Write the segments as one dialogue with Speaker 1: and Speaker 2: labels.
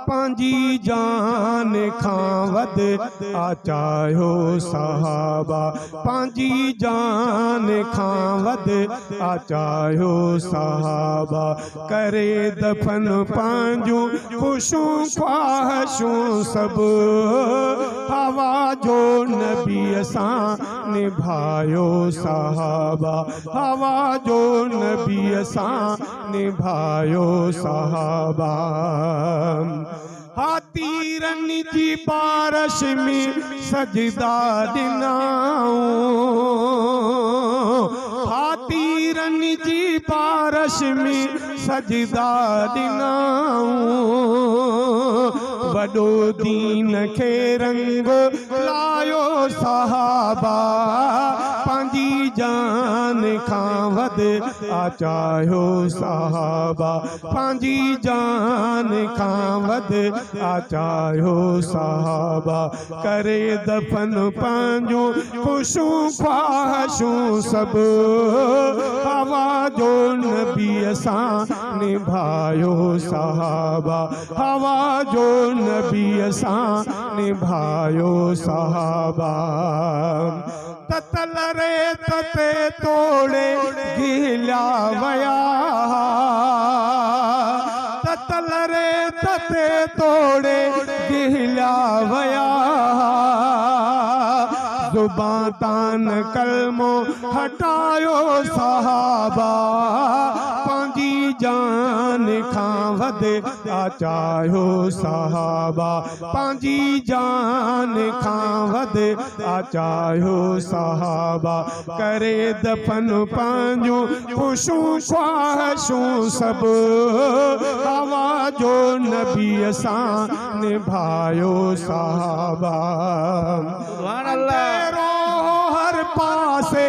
Speaker 1: पंजी जान खां वध आचायो सहाबा, पंजी जान खां वध आचायो सहाबा। करे दफन पंहिंजूं ख़ुशूं ख्वाहिशूं सभु हवा जो नबीअ सां निभायो सहाबा, हवा जो नबीअ सां निभायो सहाबा। तीरन जी बारिश में सजदा ॾिनाऊं, तीरन जी बारिश में सजदा ॾिनाऊं। वॾो दीन खे रंग लायो सहाबा, पंहिंजी जान खां वध आचायो सहाबा, पंहिंजी जान खां वध आचायो सहाबा। करे दफन पंहिंजूं ख़ुशूं ख्वाहिशूं सभु हवा जो नबीअ सां निभायो सहाबा, हवा जो नबीअ सां निभायो सहाबा। ततल रे तते तोड़े गिला वया, ततल रे तते तोड़े गिला वया। ज़ुबां तान कलमो हटायो सहाबा, पंहिंजी जान खां वध आचायो सहाबा, पंहिंजी जान खां वध आचायो सहाबा। करे दफन पंहिंजूं ख़ुशूं ख्वाहिशूं सभु हवा जो नबीअ सां निभायो सहाबा। हर पासे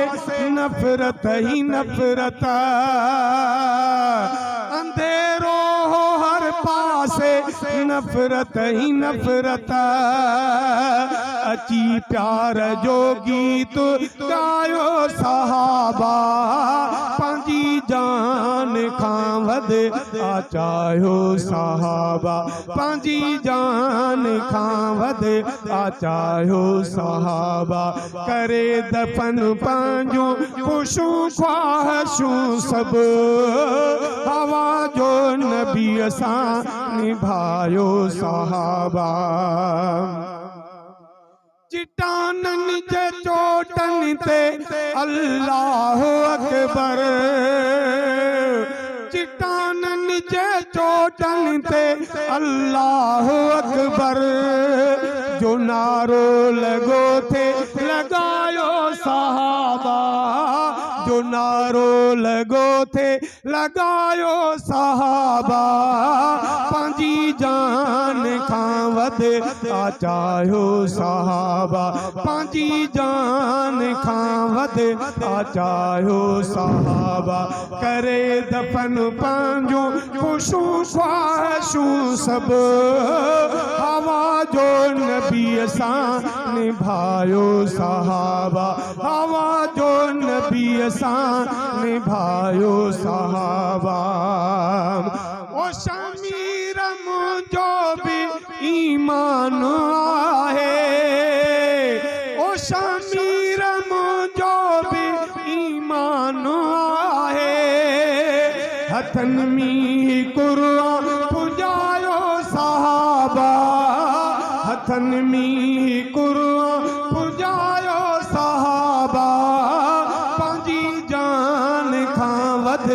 Speaker 1: नफ़रत ही नफ़रत, अंधेरो हर पासे नफ़रत ही नफ़रत। अची प्यार जो गीत गायो सहाबा, पंहिंजी जान खां वध आचायो सहाबा, पंहिंजी जान खां वध आचायो सहाबा। करे दफन पंहिंजूं ख़ुशूं ख्वाहिशूं सभु हवा जो नबीअ सां निभायो सहाबा। चिटानन जे चोटन ते अल्लाह अकबर, चिटानन जे चोटन ते अल्लाह अकबर। जो नारो लगो थे लगायो सहाबा, जो नारो लगो थे लगायो सहाबा। पंहिंजी जान खां वध आचायो सहाबा, पंहिंजी जान खां वध आचायो सहाबा। करे दफन पंहिंजूं ख़ुशूं ख्वाहिशूं सभु हवा जो नबीअ सां निभायो सहाबा, हवा जो नबीअ सां निभायो सहाबा। ओ शमीर मुंहिंजो बि ईमान आहे, ओ शमीर मुंहिंजो बि ईमान आहे। हथन में क़ुरान पुॼायो सहाबा, हथन में क़ुरान पुॼायो सहाबा। पंहिंजी जान खां वध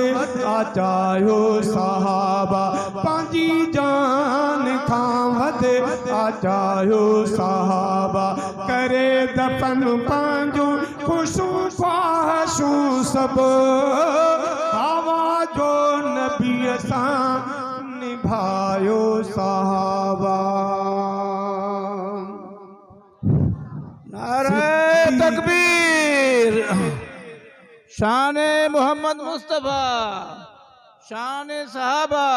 Speaker 1: आचायो सहाबा, पंहिंजी जान खां वध आचायो सहाबा। करे दफन पंहिंजूं ख़ुशूं ख्वाहिशूं सभु हवा जो नबीअ सां निभायो सहाबा।
Speaker 2: नारे तकबीर। शान मोहम्मद मुस्तफा, शान सहाबा।